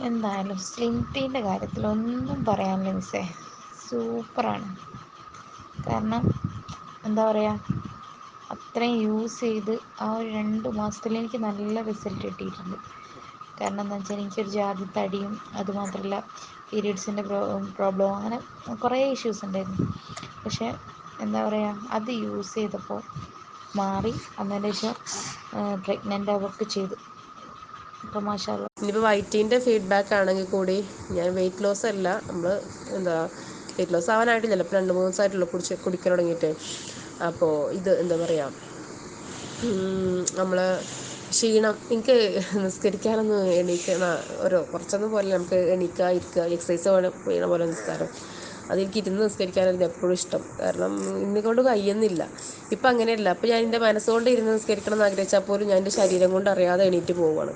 എന്തായാലും സ്ലിം ടീൻ്റെ കാര്യത്തിൽ ഒന്നും പറയാനില്ല മിസ്സേ, സൂപ്പറാണ്. കാരണം എന്താ പറയുക, അത്രയും യൂസ് ചെയ്ത് ആ ഒരു 2 മാസത്തിൽ എനിക്ക് നല്ല റിസൾട്ട് കിട്ടിയിട്ടുണ്ട്. കാരണം എന്താ വെച്ചാൽ എനിക്കൊരു ജാതി തടിയും അതുമാത്രമല്ല പീരീഡ്സിൻ്റെ പ്രോബ്ലം, അങ്ങനെ കുറേ ഇഷ്യൂസ് ഉണ്ടായിരുന്നു. പക്ഷേ എന്താ പറയുക, അത് യൂസ് ചെയ്തപ്പോൾ മാറി. അതിന് ശേഷം പ്രഗ്നൻ്റ് ആവുകയൊക്കെ ചെയ്തു. അപ്പോൾ മാഷാ അല്ലാ. ഇനിയിപ്പോൾ വൈറ്റീൻ്റെ ഫീഡ്ബാക്ക് ആണെങ്കിൽ കൂടി ഞാൻ വെയിറ്റ് ലോസ് അല്ല, നമ്മൾ എന്താ വെയിറ്റ് ലോസ് ആവാനായിട്ടില്ലല്ലോ, ഇപ്പോൾ 2-3 ദിവസമായിട്ടുള്ളൂ കുടിക്കാൻ തുടങ്ങിയിട്ട്. അപ്പോൾ ഇത് എന്താ പറയുക, നമ്മൾ ക്ഷീണം, എനിക്ക് നിസ്കരിക്കാനൊന്നും എണീക്കുന്ന കുറച്ചൊന്നും പോലെ നമുക്ക് എണീക്കുക ഇരിക്കുക എക്സസൈസ് പോലെ ചെയ്യണ പോലെ നിസ്കാരം, അതെനിക്ക് ഇരുന്ന് നിസ്കരിക്കാനായിരുന്നു എപ്പോഴും ഇഷ്ടം. കാരണം ഇന്നെക്കൊണ്ട് കഴിയുന്നില്ല. ഇപ്പം അങ്ങനെയല്ല. അപ്പോൾ ഞാൻ എൻ്റെ മനസ്സുകൊണ്ട് ഇരുന്ന് നിസ്കരിക്കണം എന്ന് ആഗ്രഹിച്ചാൽ പോലും ഞാൻ എൻ്റെ ശരീരം കൊണ്ട് അറിയാതെ എണീറ്റ് പോവുകയാണ്.